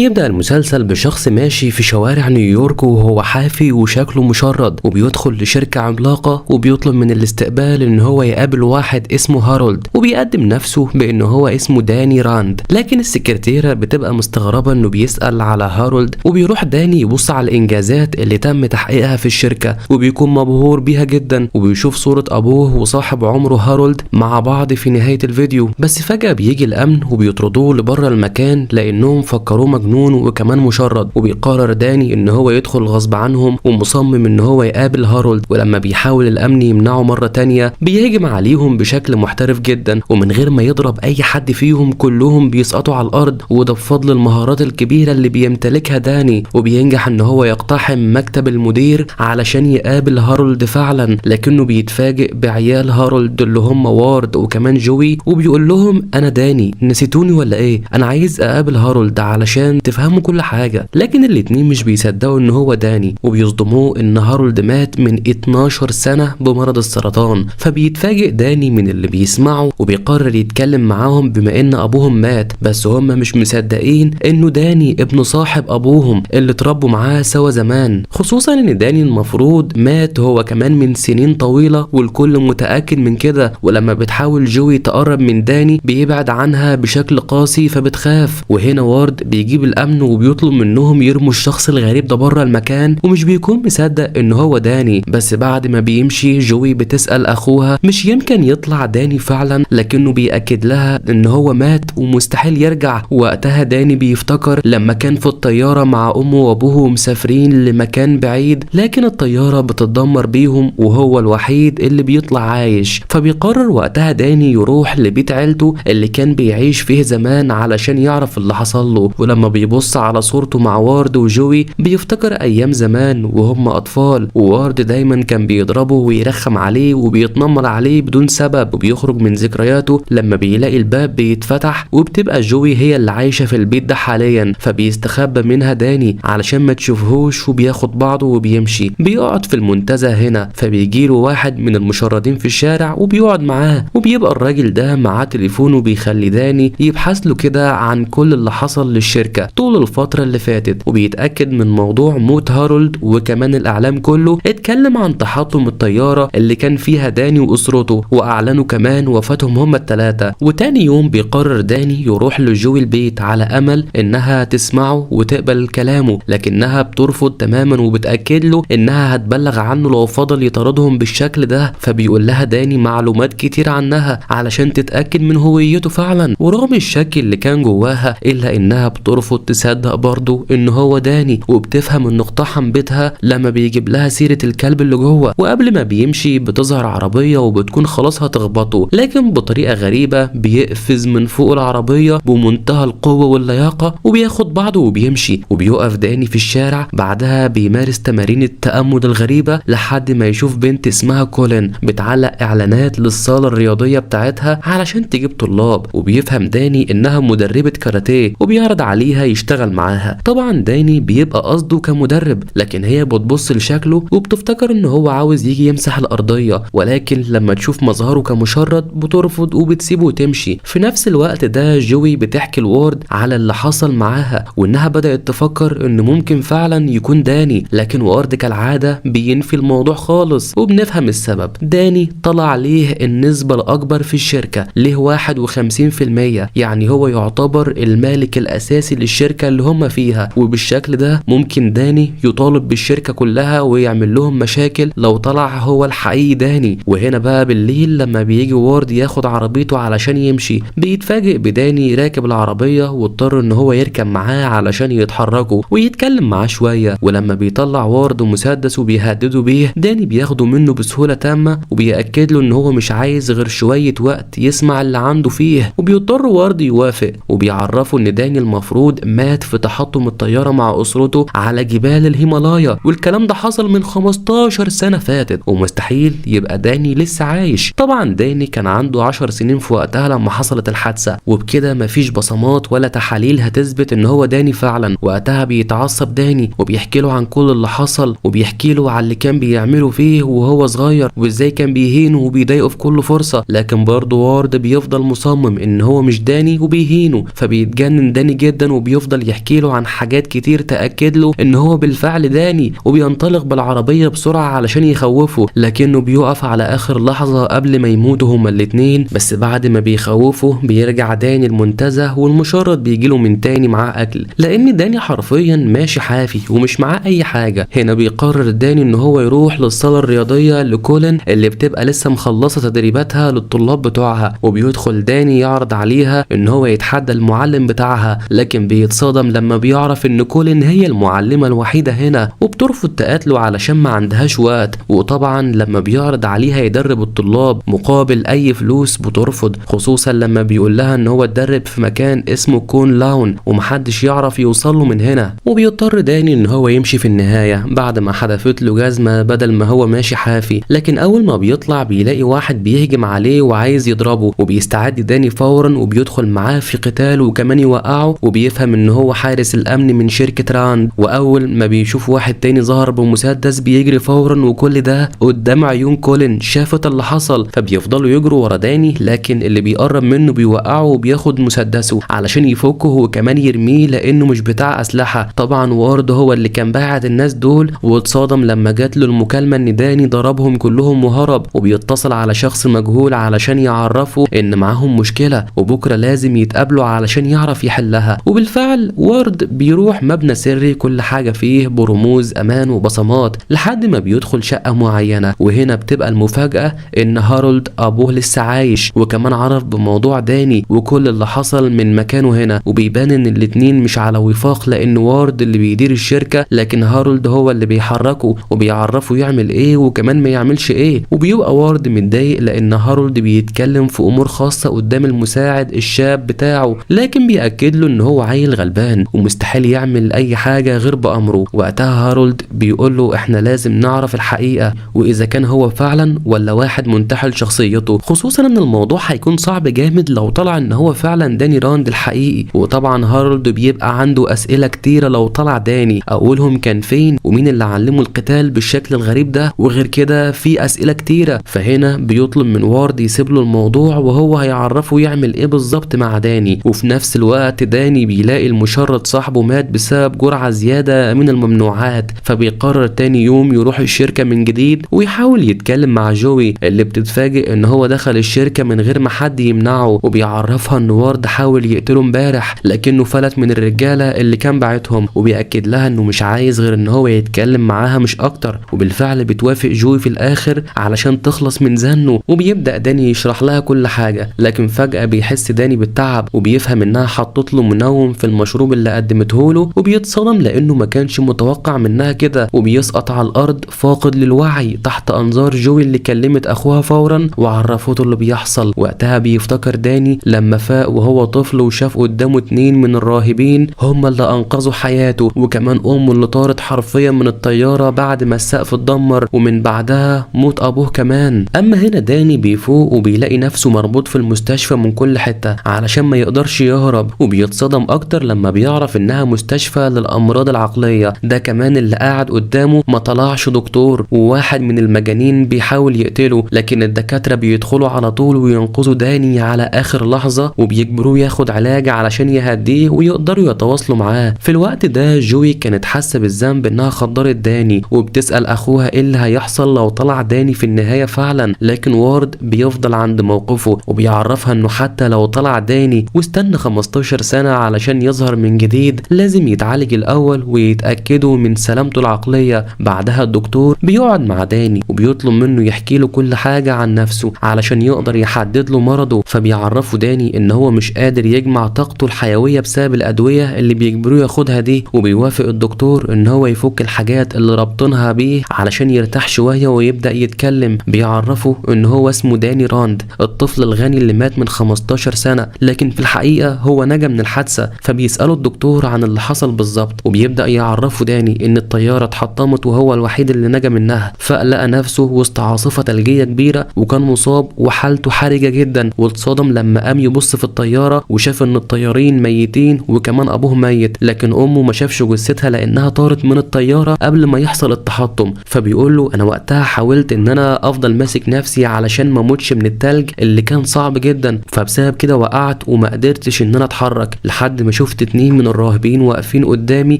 بيبدأ المسلسل بشخص ماشي في شوارع نيويورك وهو حافي وشكله مشرد، وبيدخل لشركة عملاقة وبيطلب من الاستقبال ان هو يقابل واحد اسمه هارولد، وبيقدم نفسه بان هو اسمه داني راند. لكن السكرتيرة بتبقى مستغربة انه بيسأل على هارولد، وبيروح داني يبص على الانجازات اللي تم تحقيقها في الشركة وبيكون مبهور بيها جدا، وبيشوف صورة ابوه وصاحب عمره هارولد مع بعض في نهاية الفيديو. بس فجأة بيجي الامن وبيطردوه لبره المكان لانهم فكروه مجنون وكمان مشرد، وبيقرر داني ان هو يدخل غصب عنهم ومصمم ان هو يقابل هارولد. ولما بيحاول الامن يمنعه مرة تانية بيهجم عليهم بشكل محترف جدا، ومن غير ما يضرب اي حد فيهم كلهم بيسقطوا على الارض، وده بفضل المهارات الكبيرة اللي بيمتلكها داني. وبينجح ان هو يقتحم مكتب المدير علشان يقابل هارولد فعلا، لكنه بيتفاجئ بعيال هارولد اللي هم وارد وكمان جوي، وبيقول لهم انا داني، نسيتوني ولا ايه؟ انا عايز اقابل هارولد علشان تفهموا كل حاجة. لكن الاتنين مش بيصدقوا ان هو داني، وبيصدموه ان هارولد مات من 12 سنة بمرض السرطان. فبيتفاجئ داني من اللي بيسمعه وبيقرر يتكلم معاهم بما ان ابوهم مات، بس هم مش مصدقين انه داني ابن صاحب ابوهم اللي اتربوا معاه سوا زمان، خصوصا ان داني المفروض مات هو كمان من سنين طويلة والكل متأكد من كده. ولما بتحاول جوي تقرب من داني بيبعد عنها بشكل قاسي فبتخاف. وهنا وارد بيجيب الامن وبيطلب منهم يرموا الشخص الغريب ده بره المكان، ومش بيكون مصدق ان هو داني. بس بعد ما بيمشي جوي بتسأل اخوها مش يمكن يطلع داني فعلا، لكنه بيأكد لها ان هو مات ومستحيل يرجع. وقتها داني بيفتكر لما كان في الطيارة مع امه وابوه مسافرين لمكان بعيد، لكن الطيارة بتتدمر بيهم وهو الوحيد اللي بيطلع عايش. فبيقرر وقتها داني يروح لبيت عيلته اللي كان بيعيش فيه زمان علشان يعرف اللي حصل له. ولما بيبص على صورته مع وارد وجوي بيفتكر ايام زمان وهم اطفال، ووارد دايما كان بيضربه ويرخم عليه وبيتنمر عليه بدون سبب، وبيخرج من ذكرياته لما بيلاقي الباب بيتفتح وبتبقى جوي هي اللي عايشة في البيت ده حاليا. فبيستخبى منها داني علشان ما تشوفهوش وبياخد بعضه وبيمشي. بيقعد في المنتزه هنا، فبيجيله واحد من المشردين في الشارع وبيقعد معاه، وبيبقى الراجل ده معاه تليفون وبيخلي داني يبحث له كده عن كل اللي حصل للشركة طول الفترة اللي فاتت، وبيتأكد من موضوع موت هارولد. وكمان الإعلام كله اتكلم عن تحطم الطيارة اللي كان فيها داني وأسرته، وأعلنوا كمان وفاتهم هما التلاتة. وتاني يوم بيقرر داني يروح لجوي البيت على أمل إنها تسمعه وتقبل كلامه، لكنها بترفض تماما وبتأكد له إنها هتبلغ عنه لو فضل يطاردهم بالشكل ده. فبيقول لها داني معلومات كتير عنها علشان تتأكد من هويته فعلا، ورغم الشك اللي كان جواها إلا إنها بترفض تصدق برضه إن هو داني، وبتفهم إنه اقتحم بيتها لما بيجيب لها سيرة الكلب اللي جوه. وقبل ما بيمشي بتظهر عربية وبتكون خلاص هتخبطه، لكن بطريقة غريبة بيقفز من فوق العربية بمنتهى القوة واللياقة وبياخد بعضه وبيمشي. وبيقف داني في الشارع بعدها بيمارس تمارين التأمل الغريبة لحد ما يشوف بنت اسمها كولين بتعلق إعلانات للصالة الرياضية بتاعتها علشان تجيب طلاب، وبيفهم داني إنها مدربة كاراتيه وبيعرض عليها يشتغل معاها. طبعا داني بيبقى قصده كمدرب، لكن هي بتبص لشكله وبتفتكر إن هو عاوز يجي يمسح الأرضية، ولكن لما تشوف مظهره كمشرد بترفض وبتسيبه وتمشي. في نفس الوقت ده جوي بتحكي لوارد على اللي حصل معاها، وإنها بدأت تفكر إن ممكن فعلا يكون داني، لكن وارد كالعادة بينفي الموضوع خالص. وبنفهم السبب، داني طلع عليه النسبة الأكبر في الشركة، ليه 51%، يعني هو يعتبر المالك الأساسي للشركة اللي هم فيها. وبالشكل ده ممكن داني يطالب بالشركة كلها ويعمل لهم مشاكل لو طلع هو الحقيقي داني. وهنا بقى بالليل لما بيجي وارد ياخد عربيته علشان يمشي بيتفاجئ بداني راكب العربية، واضطر ان هو يركب معاه علشان يتحركوا ويتكلم معاه شوية. ولما بيطلع وارد مسدس وبيهدده بيه داني بياخده منه بسهولة تامة، وبيأكد له ان هو مش عايز غير شوية وقت يسمع اللي عنده فيه. وبيضطر وارد يوافق، وبيعرفه ان داني المفروض مات في تحطم الطيارة مع اسرته على جبال الهيمالايا، والكلام ده حصل من 15 سنة فاتت، ومستحيل يبقى داني لسه عايش. طبعا داني كان عنده 10 سنين في وقتها لما حصلت الحادثة، وبكده مفيش بصمات ولا تحاليل هتثبت ان هو داني فعلا. وقتها بيتعصب داني وبيحكي له عن كل اللي حصل، وبيحكي له على اللي كان بيعمله فيه وهو صغير وازاي كان بيهينه وبيضايقه في كل فرصة. لكن برضه وارد بيفضل مصمم ان هو مش داني وبيهينه، فبيتجنن داني جدا وبيفضل يحكي له عن حاجات كتير تأكد له ان هو بالفعل داني، وبينطلق بالعربية بسرعة علشان يخوفه، لكنه بيقف على اخر لحظة قبل ما يموتوا هما الاتنين. بس بعد ما بيخوفه بيرجع داني المنتزه، والمشرد بيجيله من تاني معاه اكل، لان داني حرفيا ماشي حافي ومش معاه اي حاجة. هنا بيقرر داني ان هو يروح للصالة الرياضية لكولين اللي بتبقى لسه مخلصة تدريباتها للطلاب بتوعها، وبيدخل داني يعرض عليها ان هو يتحدى المعلم بتاعها، لكن بيتصدم لما بيعرف ان كولين هي المعلمة الوحيدة هنا، وبترفض تقاتله علشان ما عندهاش وقت. وطبعا لما بيعرض عليها يدرب الطلاب مقابل اي فلوس بترفض، خصوصا لما بيقول لها ان هو اتدرب في مكان اسمه كون لاون ومحدش يعرف يوصله من هنا. وبيضطر داني ان هو يمشي في النهاية بعد ما حدفت له جزمة بدل ما هو ماشي حافي، لكن اول ما بيطلع بيلاقي واحد بيهجم عليه وعايز يضربه، وبيستعد داني فورا وبيدخل معاه في قتال وكمان يوقعه، وبيفهم ان هو حارس الامن من شركة راند. واول ما بيشوف واحد تاني ظهر بمسدس بيجري فورا، وكل ده قدام عيون كولين شافت اللي حصل، فبيفضلوا يجروا ورا داني، لكن اللي بيقرب منه بيوقعه وبياخد مسدسه علشان يفكه وكمان يرميه لانه مش بتاع اسلحة. طبعا وارد هو اللي كان باعت الناس دول، واتصدم لما جات له المكالمة ان داني ضربهم كلهم وهرب، وبيتصل على شخص مجهول علشان يعرفه ان معاهم مشكلة وبكرة لازم يتقابلوا علشان يعرف يحلها. وبالفعل وارد بيروح مبنى سري كل حاجة فيه برموز امان وبصمات لحد ما بيدخل شقة معينة، وهنا بتبقى المفاجأة ان هارولد ابوه لسه عايش، وكمان عرف بموضوع داني وكل اللي حصل من مكانه هنا، وبيبان ان الاتنين مش على وفاق، لان وارد اللي بيدير الشركة لكن هارولد هو اللي بيحركه وبيعرفه يعمل ايه وكمان ما يعملش ايه. وبيبقى وارد متضايق لان هارولد بيتكلم في امور خاصة قدام المساعد الشاب بتاعه، لكن بيأكد له ان هو عيل غلبان ومستحيل يعمل اي حاجة غير بأمره. وقتها هارولد بيقول له احنا لازم نعرف الحقيقة، واذا كان هو فعلا ولا واحد منتحل شخصيته، خصوصا ان الموضوع هيكون صعب جامد لو طلع ان هو فعلا داني راند الحقيقي. وطبعا هارولد بيبقى عنده اسئلة كتيرة لو طلع داني، اولهم كان فين ومين اللي علمه القتال بالشكل الغريب ده، وغير كده في اسئلة كتيرة. فهنا بيطلب من وارد يسيب له الموضوع وهو هيعرفه يعمل ايه بالظبط مع داني. وفي نفس الوقت داني بيلاقي المشرد صاحبه مات بسبب جرعة زيادة من الممنوعات، فبيقرر تاني يوم يروح الشركة من جديد ويحاول يتكلم مع جوي اللي بتتفاجئ ان هو دخل الشركة من غير ما حد يمنعه، وبيعرفها ان وارد حاول يقتله امبارح لكنه فلت من الرجالة اللي كان باعتهم، وبيأكد لها انه مش عايز غير ان هو يتكلم معاها مش اكتر. وبالفعل بتوافق جوي في الاخر علشان تخلص من زنه، وبيبدأ داني يشرح لها كل حاجة، لكن فجأة بيحس داني بالتعب وبيفهم انها حطت له منوم في المشروب اللي قدمته له، وبيتصدم لانه ما كانش متوقع منها كده، وبيسقط على الارض فاقد للوعي تحت انظار جوي اللي كلمت اخوها فورا وعرفته اللي بيحصل. وقتها بيفتكر داني لما فاق وهو طفل وشاف قدامه 2 من الراهبين هم اللي انقذوا حياته، وكمان امه اللي طارت حرفيا من الطيارة بعد ما السقف اتدمر، ومن بعدها موت ابوه كمان. اما هنا داني بيفوق وبيلاقي نفسه مربوط في المستشفى من كل حتة علشان ما يقدرش يهرب، وبيتصدم اكتر لما بيعرف انها مستشفى للامراض العقلية. ده كمان اللي قاعد قدامه ما طلعش دكتور، وواحد من المجانين بيحاول يقتله، لكن الدكاترة بيدخلوا على طول وينقذوا داني على اخر لحظة وبيجبروه ياخد علاج علشان يهديه ويقدروا يتواصلوا معاه. في الوقت ده جوي كانت حاسة بالذنب انها خدرت داني، وبتسأل اخوها ايه اللي هيحصل لو طلع داني في النهاية فعلا، لكن وارد بيفضل عند موقفه وبيعرفها انه حتى لو طلع داني واستنى 15 سنة علشان يظهر من جديد لازم يتعالج الاول ويتأكدوا من سلامته العقلية. بعدها الدكتور بيقعد مع داني وبيطلب منه يحكي له كل حاجة عن نفسه علشان يقدر يحدد له مرضه، فبيعرفه داني ان هو مش قادر يجمع طاقته الحيوية بسبب الادوية اللي بيجبروه ياخدها دي، وبيوافق الدكتور ان هو يفك الحاجات اللي رابطينها بيه علشان يرتاح شوية ويبدأ يتكلم. بيعرفه ان هو اسمه داني راند الطفل الغني اللي مات من 15 سنة، لكن في الحقيقة هو نجا من الحادثة. فبيسأله الدكتور عن اللي حصل بالظبط، وبيبدأ يعرفه داني ان الطيارة اتحطمت وهو الوحيد اللي نجا منها، فلقى نفسه وسط عاصفة ثلجية كبيرة وكان مصاب وحالته حرجة جدا، واتصدم لما قام يبص في الطيارة وشاف ان الطيارين ميتين وكمان ابوه ميت، لكن امه ما شافش جثتها لانها طارت من الطيارة قبل ما يحصل التحطم. فبيقول له انا وقتها حاولت ان انا افضل ماسك نفسي علشان ما اموتش من التلج اللي كان صعب جدا، فبسبب كده وقعت وما قدرتش ان انا اتحرك لحد ما ما شفت 2 من الراهبين واقفين قدامي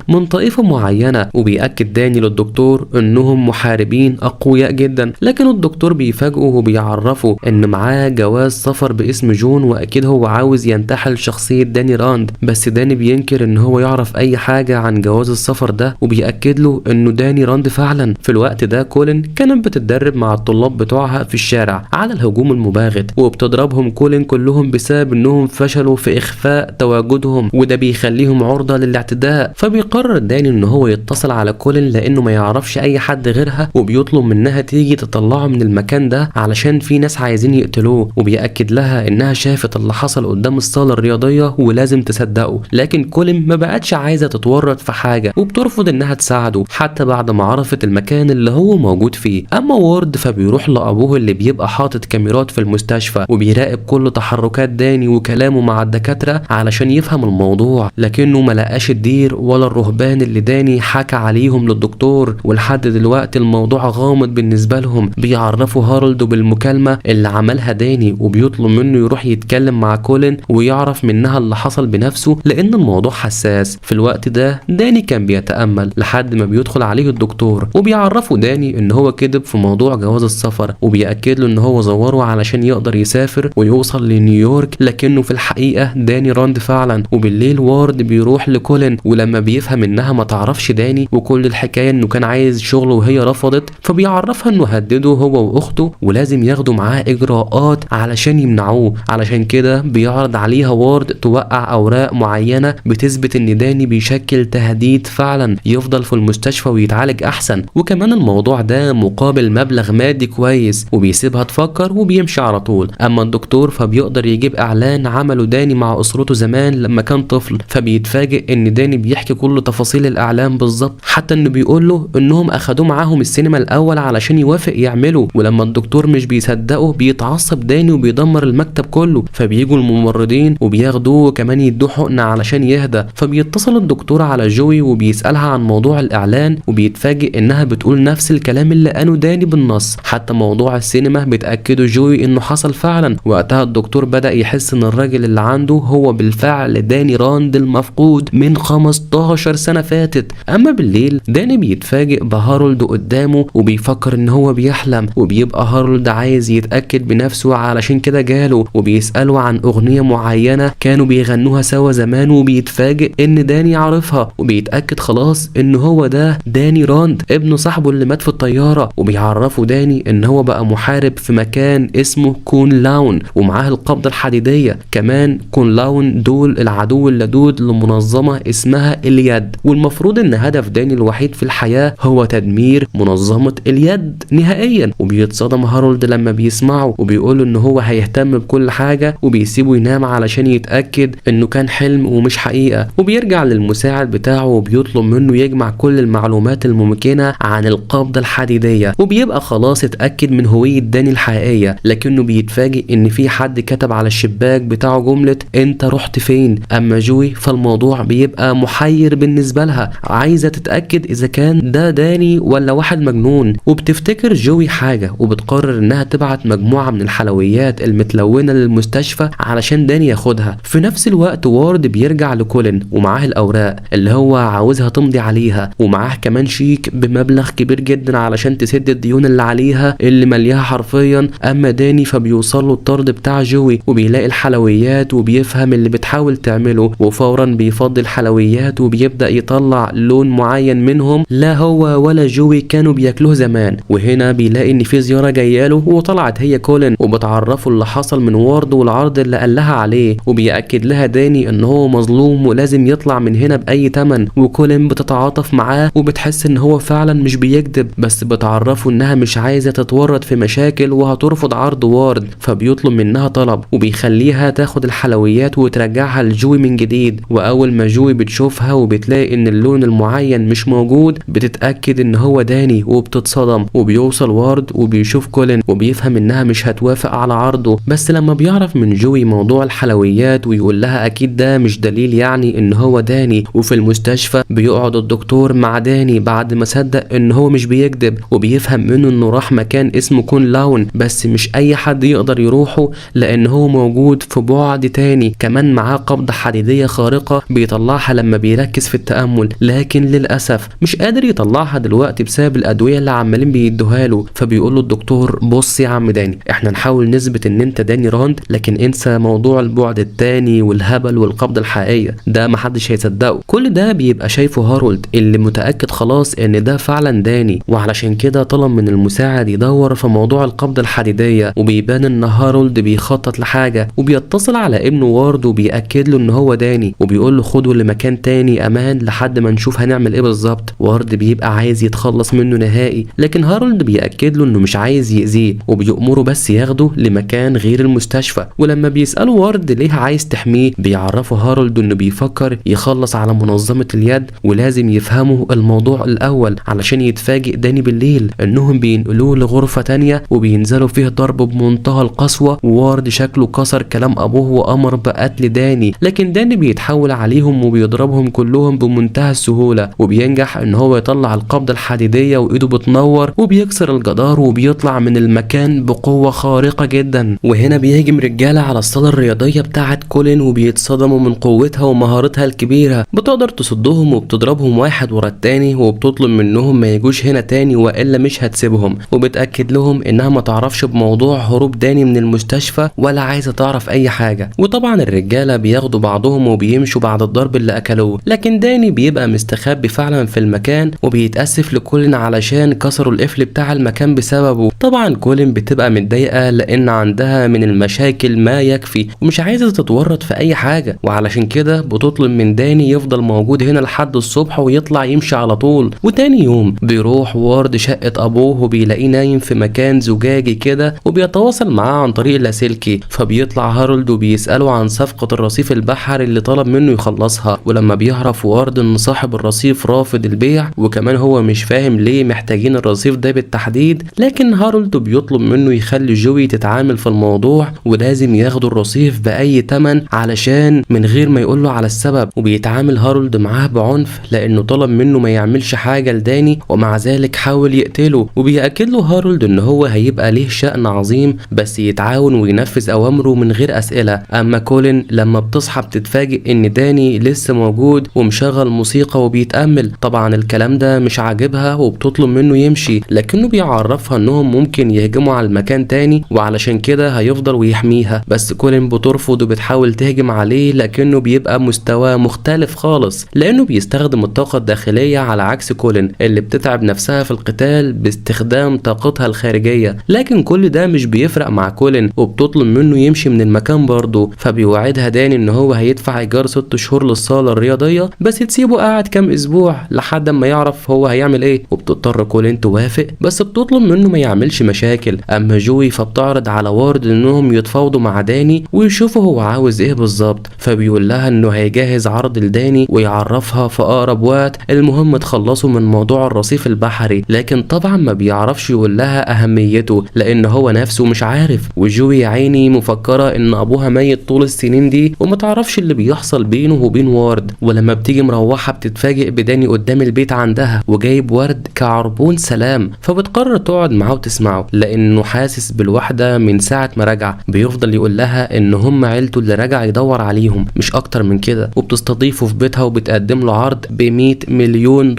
من طائفة معينة. وبيأكد داني للدكتور انهم محاربين اقوياء جدا، لكن الدكتور بيفاجئه وبيعرفه ان معاه جواز سفر باسم جون، واكيد هو عاوز ينتحل شخصية داني راند. بس داني بينكر ان هو يعرف اي حاجة عن جواز السفر ده، وبيأكد له انه داني راند فعلا. في الوقت ده كولين كانت بتتدرب مع الطلاب بتوعها في الشارع على الهجوم المباغت، وبتضربهم كولين كلهم بسبب انهم فشلوا في اخفاء تواجدهم، وده بيخليهم عرضة للاعتداء. فبيقرر داني ان هو يتصل على كولين لانه ما يعرفش اي حد غيرها، وبيطلب منها تيجي تطلعه من المكان ده علشان في ناس عايزين يقتلوه. وبيأكد لها انها شافت اللي حصل قدام الصالة الرياضية ولازم تصدقه، لكن كولين ما بقتش عايزة تتورط في حاجة وبترفض انها تساعده حتى بعد ما عرفت المكان اللي هو موجود فيه. اما وورد فبيروح لابوه اللي بيبقى حاطط كاميرات في المستشفى، وبيراقب كل تحركات داني وكلامه مع الدكاترة علشان يفهم الموضوع، لكنه ما لقاش الدير ولا الرهبان اللي داني حكى عليهم للدكتور. ولحد دلوقتي الموضوع غامض بالنسبة لهم. بيعرفوا هارولد بالمكالمة اللي عملها داني، وبيطلب منه يروح يتكلم مع كولين ويعرف منها اللي حصل بنفسه لان الموضوع حساس. في الوقت ده داني كان بيتأمل لحد ما بيدخل عليه الدكتور، وبيعرفوا داني ان هو كذب في موضوع جواز السفر، وبيأكد له ان هو زوره علشان يقدر يسافر ويوصل لنيويورك، لكنه في الحقيقة داني راند فعلا. وبالليل وارد بيروح لكولين، ولما بيفهم انها ما تعرفش داني وكل الحكاية انه كان عايز شغله وهي رفضت، فبيعرفها انه هدده هو واخته ولازم ياخدوا معاه اجراءات علشان يمنعوه. علشان كده بيعرض عليها وارد توقع اوراق معينة بتثبت ان داني بيشكل تهديد فعلا يفضل في المستشفى ويتعالج احسن، وكمان الموضوع ده مقابل مبلغ مادي كويس. وبيسيبها تفكر وبيمشي على طول. اما الدكتور فبيقدر يجيب اعلان عمله داني مع اسرته زمان لما كان طفل، فبيتفاجئ ان داني بيحكي كل تفاصيل الاعلان بالظبط، حتى انه بيقول له انهم اخدوه معاهم السينما الاول علشان يوافق يعمله. ولما الدكتور مش بيصدقه بيتعصب داني وبيدمر المكتب كله. فبييجوا الممرضين وبياخدوه كمان يدوه حقنه علشان يهدى. فبيتصل الدكتور على جوي وبيسألها عن موضوع الاعلان، وبيتفاجئ انها بتقول نفس الكلام اللي قاله داني بالنص. حتى موضوع السينما بتأكده جوي انه حصل فعلا. وقتها الدكتور بدأ يحس ان الراجل اللي عنده هو بالفعل داني راند المفقود من 15 سنة فاتت. اما بالليل داني بيتفاجئ بهارولد قدامه وبيفكر ان هو بيحلم، وبيبقى هارولد عايز يتأكد بنفسه علشان كده جاله وبيسأله عن اغنية معينة كانوا بيغنوها سوا زمان، وبيتفاجئ ان داني عارفها، وبيتأكد خلاص ان هو ده داني راند ابن صاحبه اللي مات في الطيارة. وبيعرفوا داني ان هو بقى محارب في مكان اسمه كون لاون ومعاه القبضة الحديدية. كمان كون لاون دول العدو اللدود لمنظمة اسمها اليد، والمفروض ان هدف داني الوحيد في الحياة هو تدمير منظمة اليد نهائيا. وبيتصدم هارولد لما بيسمعه، وبيقول ان هو هيهتم بكل حاجة، وبيسيبه ينام علشان يتأكد انه كان حلم ومش حقيقة. وبيرجع للمساعد بتاعه وبيطلب منه يجمع كل المعلومات الممكنة عن القبضة الحديدية، وبيبقى خلاص اتأكد من هوية داني الحقيقية. لكنه بيتفاجئ ان في حد كتب على الشباك بتاعه جملة انت رحت فين. اما جوي فالموضوع بيبقى محير بالنسبة لها، عايزة تتأكد اذا كان ده داني ولا واحد مجنون. وبتفتكر جوي حاجة وبتقرر انها تبعت مجموعة من الحلويات المتلونة للمستشفى علشان داني ياخدها. في نفس الوقت وارد بيرجع لكولين ومعاه الاوراق اللي هو عاوزها تمضي عليها، ومعاه كمان شيك بمبلغ كبير جدا علشان تسد الديون اللي عليها اللي مليها حرفيا. اما داني فبيوصل له الطرد بتاع جوي وبيلاقي الحلويات وبيفهم اللي بتحاول تعمله، وفورا بيفضي الحلويات وبيبدأ يطلع لون معين منهم لا هو ولا جوي كانوا بياكلوه زمان. وهنا بيلاقي ان في زيارة جاياله وطلعت هي كولين، وبتعرفه اللي حصل من وارد والعرض اللي قال لها عليه، وبيأكد لها داني ان هو مظلوم ولازم يطلع من هنا بأي تمن. وكولين بتتعاطف معاه وبتحس ان هو فعلا مش بيكذب، بس بتعرفه انها مش عايزة تتورط في مشاكل وهترفض عرض وارد. فبيطلب منها طلب وبيخليها تاخد الحلويات وترجعها لجوي من جديد. واول ما جوي بتشوفها وبتلاقي ان اللون المعين مش موجود بتتأكد ان هو داني وبتتصدم. وبيوصل وارد وبيشوف كولين وبيفهم انها مش هتوافق على عرضه، بس لما بيعرف من جوي موضوع الحلويات ويقول لها اكيد ده مش دليل يعني ان هو داني. وفي المستشفى بيقعد الدكتور مع داني بعد ما صدق ان هو مش بيكذب، وبيفهم منه انه راح مكان اسمه كون لاون، بس مش اي حد يقدر يروحه لان هو موجود في بعد تاني كمان معاه قبضة حديدية حديدية خارقة بيطلعها لما بيركز في التأمل، لكن للأسف مش قادر يطلعها دلوقتي بسبب الأدوية اللي عمالين بيدوها له. فبيقول له الدكتور بص يا عم داني، احنا نحاول نثبت ان انت داني راند، لكن انسى موضوع البعد التاني والهبل والقبضة الحقيقية، ده محدش هيصدقه. كل ده بيبقى شايفه هارولد اللي متأكد خلاص ان ده فعلا داني، وعلشان كده طلب من المساعد يدور في موضوع القبضة الحديدية. وبيبان ان هارولد بيخطط لحاجة، وبيتصل على ابنه وارد وبيأكد له ان هو داني، وبيقول له خده لمكان تاني امان لحد ما نشوف هنعمل ايه بالظبط. وارد بيبقى عايز يتخلص منه نهائي، لكن هارولد بيأكد له انه مش عايز يأذيه، وبيأمره بس ياخده لمكان غير المستشفى. ولما بيسأله وارد ليه عايز تحميه، بيعرفه هارولد انه بيفكر يخلص على منظمة اليد، ولازم يفهموا الموضوع الاول علشان يتفاجئ داني بالليل انهم بينقلوه لغرفة تانية وبينزلوا فيه ضرب بمنتهى القسوة. ووارد شكله كسر كلام ابوه وامر بقتل داني، لكن داني بيتحول عليهم وبيضربهم كلهم بمنتهى السهولة، وبينجح ان هو يطلع القبضة الحديدية وايده بتنور، وبيكسر الجدار وبيطلع من المكان بقوة خارقة جدا. وهنا بيهجم رجالة على الصالة الرياضية بتاعة كولين، وبيتصدموا من قوتها ومهارتها الكبيرة، بتقدر تصدهم وبتضربهم واحد ورا التاني، وبتطلب منهم ما يجوش هنا تاني والا مش هتسيبهم، وبتأكد لهم انها ما تعرفش بموضوع هروب داني من المستشفى ولا عايزة تعرف اي حاجة. وطبعا الرجالة بياخدوا بعضهم وبيمشوا بعد الضرب اللي اكلوه، لكن داني بيبقى مستخبي فعلا في المكان، وبيتأسف لكولين علشان كسروا القفل بتاع المكان بسببه. طبعا كولين بتبقى متضايقة لان عندها من المشاكل ما يكفي، ومش عايزة تتورط في اي حاجة، وعلشان كده بتطلب من داني يفضل موجود هنا لحد الصبح ويطلع يمشي على طول. وتاني يوم بيروح وارد شقة ابوه وبيلاقيه نايم في مكان زجاجي كده، وبيتواصل معاه عن طريق اللاسلكي. فبيطلع هارولد وبيسأله عن صفقة الرصيف البحري اللي طلب منه يخلصها، ولما بيعرف وارد ان صاحب الرصيف رافض البيع، وكمان هو مش فاهم ليه محتاجين الرصيف ده بالتحديد، لكن هارولد بيطلب منه يخلي جوي تتعامل في الموضوع، ولازم ياخدوا الرصيف بأي تمن علشان من غير ما يقوله على السبب. وبيتعامل هارولد معاه بعنف لانه طلب منه ما يعملش حاجة لداني، ومع ذلك حاول يقتله. وبيأكد له هارولد ان هو هيبقى ليه شأن عظيم بس يتعاون وينفذ اوامره من غير اسئلة. اما كولين لما بتصحى بتتفاجئ ان داني لسه موجود ومشغل موسيقى وبيتأمل. طبعا الكلام ده مش عاجبها وبتطلب منه يمشي، لكنه بيعرفها انهم ممكن يهجموا على المكان تاني، وعلشان كده هيفضل ويحميها. بس كولين بترفض وبتحاول تهجم عليه، لكنه بيبقى مستواه مختلف خالص لانه بيستخدم الطاقة الداخلية على عكس كولين اللي بتتعب نفسها في القتال باستخدام طاقتها الخارجية. لكن كل ده مش بيفرق مع كولين، وبتطلب منه يمشي من المكان برضه. فبيوعدها داني ان هو هيدفع ايجار 6 شهور للصالة الرياضية، بس تسيبه قاعد كام اسبوع لحد ما يعرف هو هيعمل ايه. وبتضطر كولين توافق، بس بتطلب منه ما يعملش مشاكل. اما جوي فبتعرض على وارد انهم يتفاوضوا مع داني ويشوفوا هو عاوز ايه بالظبط. فبيقول لها انه هيجهز عرض لداني ويعرفها في اقرب وقت، المهم تخلصوا من موضوع الرصيف البحري. لكن طبعا ما بيعرفش يقول لها اهميته لان هو نفسه مش عارف. وجوي يا عيني مفكره ان ابوها ميت طول السنين دي وما تعرفش اللي بيحصل بينه وبين وارد. ولما بتيجي مروحه بتتفاجئ بداني قدام البيت عندها وجايب ورد كعربون سلام، فبتقرر تقعد معاه وتسمعه لانه حاسس بالوحده من ساعه ما رجع. بيفضل يقول لها ان هم عيلته اللي رجع يدور عليهم مش اكتر من كده، وبتستضيفه في بيتها وبتقدم له عرض ب$100 مليون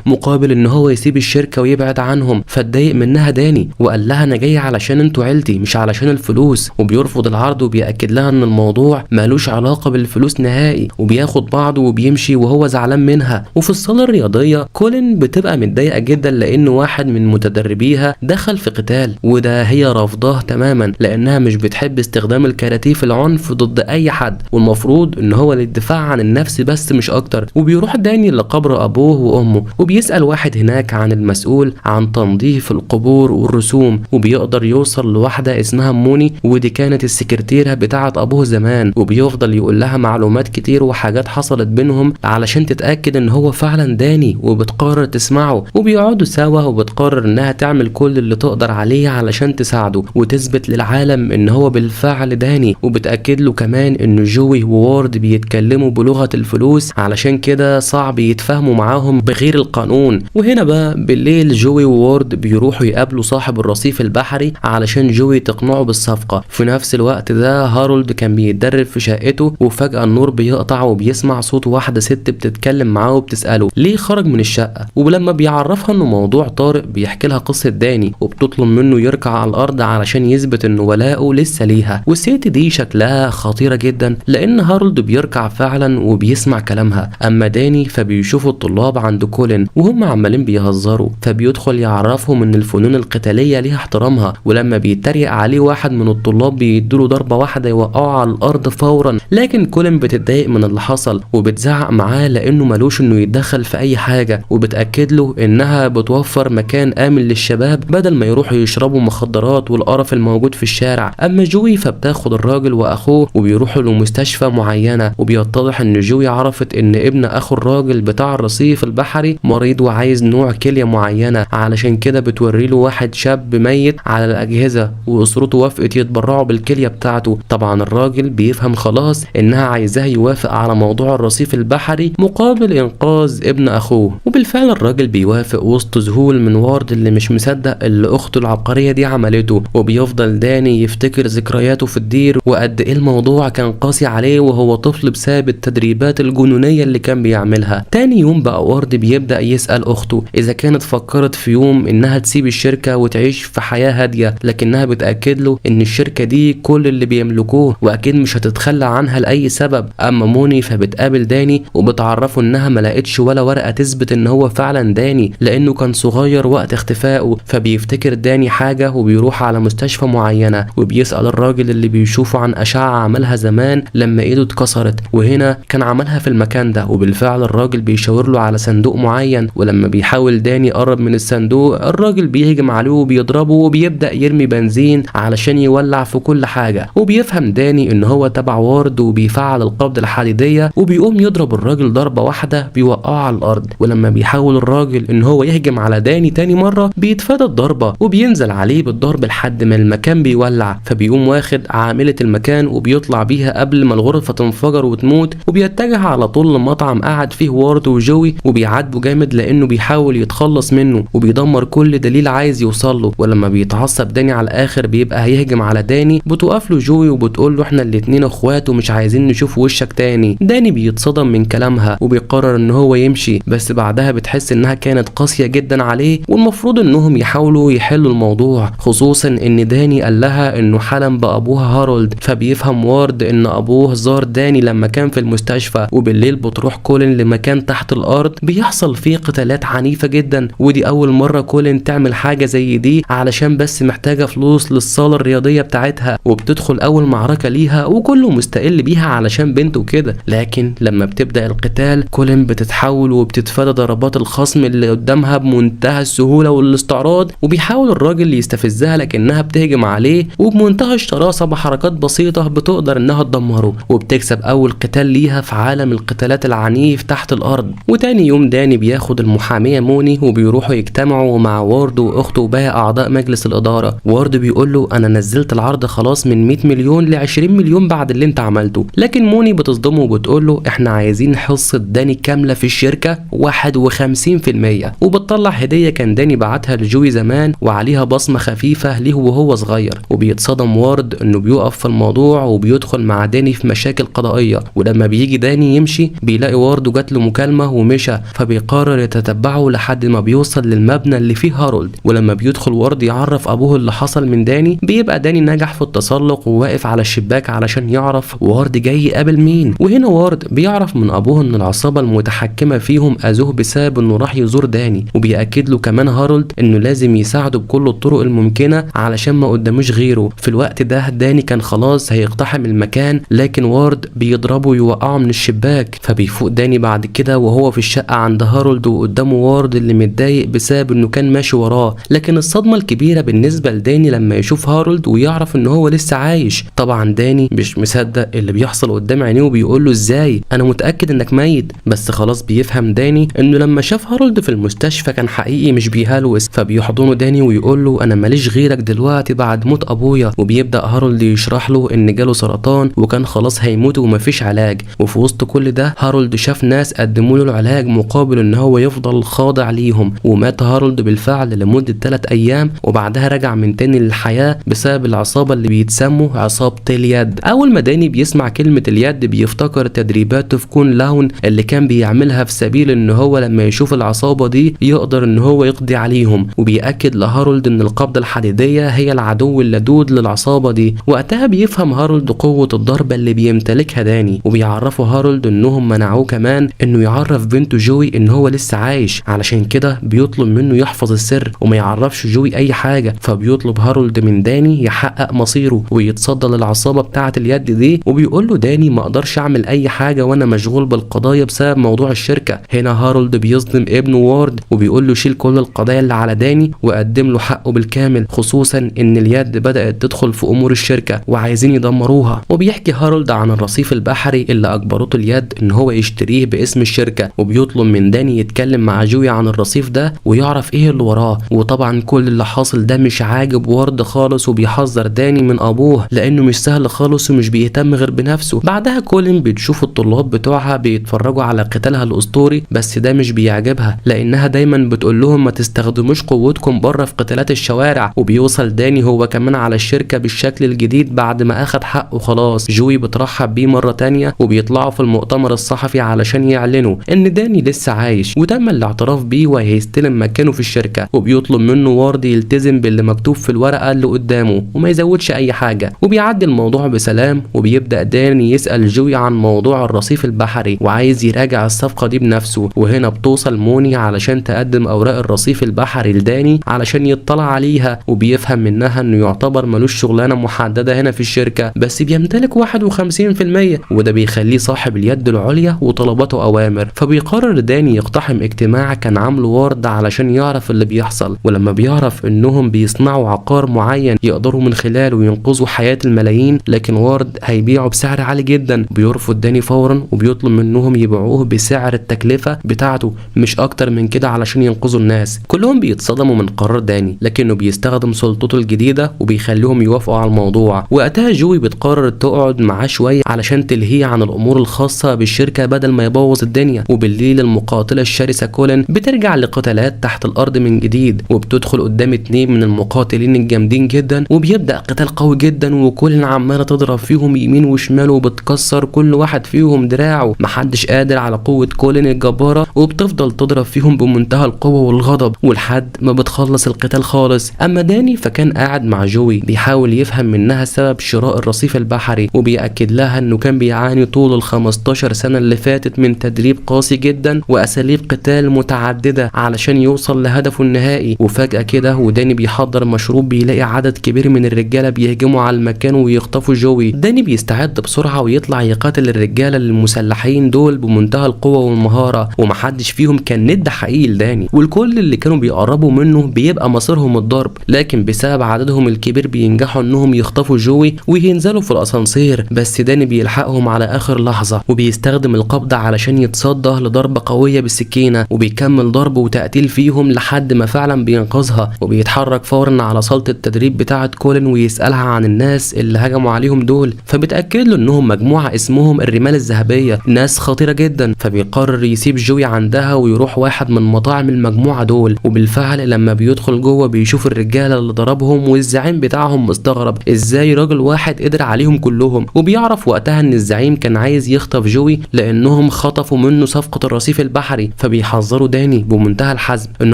مقابل ان هو يسيب الشركه ويبعد عنهم. فاتضايق منها داني وقال لها انا جاي علشان انتوا عيلتي مش علشان الفلوس، وبيرفض العرض وبيأكد لها ان الموضوع مالوش علاقه بالفلوس نهائي، وبياخد بعضه وبيمشي وهو زعلان منها. وفي الصاله الرياضيه كولين بتبقى متضايقه جدا لان واحد من متدربيها دخل في قتال، وده هي رافضاه تماما لانها مش بتحب استخدام الكاراتيه في العنف ضد اي حد، والمفروض ان هو للدفاع عن النفس بس مش اكتر. وبيروح داني لقبر ابوه وامه وبيسأل واحد هناك عن المسؤول عن تنظيف القبور والرسوم، وبيقدر يوصل لواحده اسمها موني، ودي كانت السكرتيره بتاعه ابوه زمان. وبيفضل يقول لها معلومات كتير وحاجات حصلت بينهم علشان تتاكد ان هو فعلا داني، وبتقرر تسمعه. وبيقعدوا سوا وبتقرر انها تعمل كل اللي تقدر عليه علشان تساعده وتثبت للعالم ان هو بالفعل داني. وبتاكد له كمان ان جوي ووارد بيتكلموا بلغه الفلوس علشان كده صعب يتفاهموا معاهم بغير القانون. وهنا بقى بالليل جوي ووارد بيروحوا يقابلوا صاحب الرصيف البحري علشان جوي تقنعه بالصفقه. في نفس الوقت ده هارولد كان بيتدرب في شقته، وفجأة وفجأة النور بيقطع وبيسمع صوت واحدة ست بتتكلم معاه وبتسأله ليه خرج من الشقة، ولما بيعرفها انه موضوع طارق بيحكي لها قصة داني وبتطلب منه يركع على الارض علشان يثبت انه ولاؤه لسه ليها. والست دي شكلها خطيرة جدا لان هارولد بيركع فعلا وبيسمع كلامها. اما داني فبيشوفوا الطلاب عند كولين وهم عمالين بيهزروا، فبيدخل يعرفهم ان الفنون القتالية ليها احترامها، ولما بيتريق عليه واحد من الطلاب بيديله ضربة واحدة يوقعه على الارض فورا. لكن كولين بتتضايق من اللي حصل وبتزعق معاه لانه ملوش انه يتدخل في اي حاجة، وبتأكد له انها بتوفر مكان امن للشباب بدل ما يروحوا يشربوا مخدرات والقرف الموجود في الشارع. اما جوي فبتاخد الراجل واخوه وبيروحوا لمستشفى معينة، وبيتضح ان جوي عرفت ان ابن اخو الراجل بتاع الرصيف البحري مريض وعايز نوع كلية معينة، علشان كده بتوريله واحد شاب ميت على الاجهزة واسرته وافقت يتبرعوا بالكلية بتاعته. طبعا الراجل بيفهم خلاص انها عايزاه يوافق على موضوع الرصيف البحري مقابل انقاذ ابن اخوه، وبالفعل الراجل بيوافق وسط ذهول من وارد اللي مش مصدق اللي اخته العبقرية دي عملته. وبيفضل داني يفتكر ذكرياته في الدير وقد ايه الموضوع كان قاسي عليه وهو طفل بسبب التدريبات الجنونية اللي كان بيعملها. تاني يوم بقى وارد بيبدأ يسأل اخته اذا كانت فكرت في يوم انها تسيب الشركة وتعيش في حياة هادية، لكنها بتأكد له ان الشركة دي كل اللي بيملكوه واكيد مش هتتخلى عنها لأي سبب. اما موني فبتقابل داني وبتعرفه انها ما لقتش ولا ورقة تثبت ان هو فعلا داني لانه كان صغير وقت اختفائه. فبيفتكر داني حاجة وبيروح على مستشفى معينة وبيسأل الراجل اللي بيشوفه عن اشعة عملها زمان لما ايده اتكسرت، وهنا كان عملها في المكان ده. وبالفعل الراجل بيشاور له على صندوق معين، ولما بيحاول داني يقرب من الصندوق الراجل بيهجم عليه وبيضربه وبيبدأ يرمي بنزين علشان يولع في كل حاجة. وبيفهم داني ان هو تبع وارد وبيفعل القبضة الحديدية وبيقوم يضرب الراجل ضربة واحدة بيوقعه على الارض. ولما بيحاول الراجل ان هو يهجم على داني تاني مرة بيتفادى الضربة وبينزل عليه بالضرب لحد ما المكان بيولع، فبيقوم واخد عاملة المكان وبيطلع بيها قبل ما الغرفة تنفجر وتموت، وبيتجه على طول لمطعم قاعد فيه وارد وجوي وبيعاتبه جامد لانه بيحاول يتخلص منه وبيدمر كل دليل عايز يوصل له. ولما بيتعصب داني على الاخر بيبقى هيهجم على داني، بتوقف له جوي وبتقول له احنا الاتنين اخوات ومش عايزين نشوف وشك تاني. داني بيتصدم من كلامها وبيقرر ان هو يمشي، بس بعدها بتحس انها كانت قاسية جدا عليه والمفروض انهم يحاولوا يحلوا الموضوع، خصوصا ان داني قال لها انه حلم بابوها هارولد. فبيفهم وارد ان ابوه زار داني لما كان في المستشفى، وبالليل بتروح كولين لمكان تحت الارض بيحصل فيه قتالات عنيفة جدا، ودي اول مرة كولين تعمل حاجة زي دي علشان بس محتاجة فلوس للصالة الرياضية بتاعتها، وبتدخل اول معركة ليها وكله مستقل بيها علشان بنته كده. لكن لما بتبدأ القتال كولين بتتحول وبتتفادى ضربات الخصم اللي قدامها بمنتهى السهولة والاستعراض، وبيحاول الراجل يستفزها لكنها بتهجم عليه وبمنتهى الشراسة بحركات بسيطة بتقدر انها تدمره، وبتكسب اول قتال ليها في عالم القتالات العنيف تحت الارض. وتاني يوم داني بياخد المحامية موني وبيروحوا يجتمعوا مع وارد واخته وباقي اعضاء مجلس الادارة. وارد بيقول له انا نزلت العرض خلاص من 100 مليون ل 20 مليون بعد اللي انت عملته، لكن موني بتصدمه وبتقول له احنا عايزين حصة داني كاملة في الشركة 51%، وبتطلع هدية كان داني بعتها لجوي زمان وعليها بصمة خفيفة ليه وهو صغير. وبيتصدم وارد انه بيقف في الموضوع وبيدخل مع داني في مشاكل قضائية، ولما بيجي داني يمشي بيلاقي وارد جات له مكالمة ومشى، فبيقرر يتتبعه لحد ما بيوصل للمبنى اللي فيه هارولد. ولما بيدخل وارد يعرف ابوه اللي حصل من داني بيبقى داني نجح في التسلق وواقف على الشباك علشان يعرف وارد جاي يقابل مين. وهنا وارد بيعرف من ابوه ان العصابة المتحكمة فيهم اذوه بسبب انه راح يزور داني، وبيأكد له كمان هارولد انه لازم يساعده بكل الطرق الممكنة علشان ما قداموش غيره. في الوقت ده داني كان خلاص هيقتحم المكان لكن وارد بيضربه ويوقعه من الشباك، فبيفوق داني بعد كده وهو في الشقة عند هارولد وقدامه وارد اللي متضايق بسبب انه كان ماشي وراه. لكن الصدمة الكبيرة بالنسبة لداني لما يشوف هارولد ويعرف ان هو لسه عايش. طبعا داني مش مصدق اللي بيحصل قدام عينيه وبيقول له ازاي انا متأكد انك ميت، بس خلاص بيفهم داني انه لما شاف هارولد في المستشفى كان حقيقي مش بيهلوس، فبيحضنه داني ويقول له انا ماليش غيرك دلوقتي بعد موت ابويا. وبيبدأ هارولد يشرح له ان جاله سرطان وكان خلاص هيموت ومفيش علاج، وفي وسط كل ده هارولد شاف ناس قدموا له العلاج مقابل ان هو يفضل خاضع ليهم، ومات هارولد بالفعل لمدة 3 ايام وبعدها رجع من تاني للحياة بسبب العصابة اللي بيتسموا عصابة اليد. اول ما داني بيسمع كلمة كلمة اليد بيفتكر تدريباته في كون لاون اللي كان بيعملها في سبيل ان هو لما يشوف العصابة دي يقدر ان هو يقضي عليهم. وبيأكد لهارولد ان القبضة الحديدية هي العدو اللدود للعصابة دي. وقتها بيفهم هارولد قوة الضربة اللي بيمتلكها داني، وبيعرفوا هارولد انهم منعوه كمان انه يعرف بنته جوي ان هو لسه عايش، علشان كده بيطلب منه يحفظ السر وما يعرفش جوي اي حاجة. فبيطلب هارولد من داني يحقق مصيره ويتصدى للعصابة بتاعة اليد دي، وبيقول له داني ما اقدرش اعمل اي حاجة وانا مشغول بالقضايا بسبب موضوع الشركة. هنا هارولد بيصدم ابنه وارد وبيقول له شيل كل القضايا اللي على داني وقدم له حقه بالكامل، خصوصا ان اليد بدأت تدخل في امور الشركة وعايزين يدمروها. وبيحكي هارولد عن الرصيف البحري اللي اجبرته اليد ان هو يشتريه باسم الشركة، وبيطلب من داني يتكلم مع جوي عن الرصيف ده ويعرف ايه اللي وراه. وطبعا كل اللي حاصل ده مش عاجب وارد خالص، وبيحذر داني من ابوه لانه مش سهل خالص ومش بيهتم غير بنفسه. بعدها كولين بتشوف الطلاب بتوعها بيتفرجوا على قتالها الاسطوري، بس ده مش بيعجبها لانها دايما بتقول لهم ما تستخدموش قوتكم بره في قتالات الشوارع. وبيوصل داني هو كمان على الشركة بالشكل الجديد بعد ما اخد حقه خلاص. جوي بترحب بيه مرة تانية وبيطلعوا في المؤتمر الصحفي علشان يعلنوا ان داني لسه عايش وتم الاعتراف بيه وهيستلم مكانه في الشركة. وبيطلب منه وارد يلتزم باللي مكتوب في الورقة اللي قدامه وما يزودش اي حاجة، وبيعدي الموضوع بسلام. وبيبدأ داني يسأل جوي عن موضوع الرصيف البحري وعايز يراجع الصفقة دي بنفسه. وهنا بتوصل موني علشان تقدم اوراق الرصيف البحري لداني علشان يطلع عليها، وبيفهم منها انه يعتبر ملوش شغلانة محددة هنا في الشركة بس بيمتلك 51%، وده بيخليه صاحب اليد العليا وطلباته اوامر. فبيقرر داني يقتحم اجتماع كان عامله وارد علشان يعرف اللي بيحصل. ولما بيعرف انهم بيصنعوا عقار معين يقدروا من خلاله ينقذوا حياة الملايين، لكن وارد هيبيعه بسعر عالي جدا. بيرفض داني فورا وبيطلب منهم يبيعوه بسعر التكلفة بتاعته مش اكتر من كده علشان ينقذوا الناس. كلهم بيتصدموا من قرار داني لكنه بيستخدم سلطته الجديدة وبيخليهم يوافقوا على الموضوع. وقتها جوي بتقرر تقعد معاه شوية علشان تلهيه عن الامور الخاصة بالشركة بدل ما يبوظ الدنيا. وبالليل المقاتلة الشرسة كولين بترجع لقتالات تحت الارض من جديد، وبتدخل قدام 2 من المقاتلين الجامدين جدا وبيبدأ قتال قوي جدا، وكولين عمالة تضرب فيهم يمين وشمال وبتكسر كل واحد فيهم دراعه. محدش قادر على قوة كولين الجبارة، وبتفضل تضرب فيهم بمنتهى القوة والغضب ولحد ما بتخلص القتال خالص. اما داني فكان قاعد مع جوي بيحاول يفهم منها سبب شراء الرصيف البحري، وبيأكد لها انه كان بيعاني طول ال15 سنة اللي فاتت من تدريب قاسي جدا واساليب قتال متعددة علشان يوصل لهدفه النهائي. وفجأة كده وداني بيحضر مشروب بيلاقي عدد كبير من الرجالة بيهجموا على المكان ويخطفوا جوي. داني بيستعد بسرعة ويطلع يقاتل الرجالة المسلحين دول بمنتهى القوة والمهارة، ومحدش فيهم كان ند حقيقي لداني، والكل اللي كانوا بيقربوا منه بيبقى مصيرهم الضرب. لكن بسبب عددهم الكبير بينجحوا انهم يخطفوا جوي وينزلوا في الاسانسير، بس داني بيلحقهم على اخر لحظة وبيستخدم القبضة علشان يتصدى لضربة قوية بالسكينة، وبيكمل ضرب وتقتيل فيهم لحد ما فعلا بينقذها. وبيتحرك فورا على صالة التدريب بتاعة كولين ويسألها عن الناس اللي هجموا عليهم دول، فبتأكد له انهم مجموعة اسمهم الرمال الذهبية، ناس خطيرة جدا. فبيقرر يسيب جوي عندها ويروح واحد من مطاعم المجموعة دول. وبالفعل لما بيدخل جوه بيشوف الرجالة اللي ضربهم، والزعيم بتاعهم مستغرب ازاي راجل واحد قدر عليهم كلهم. وبيعرف وقتها ان الزعيم كان عايز يخطف جوي لانهم خطفوا منه صفقة الرصيف البحري. فبيحذروا داني بمنتهى الحزم ان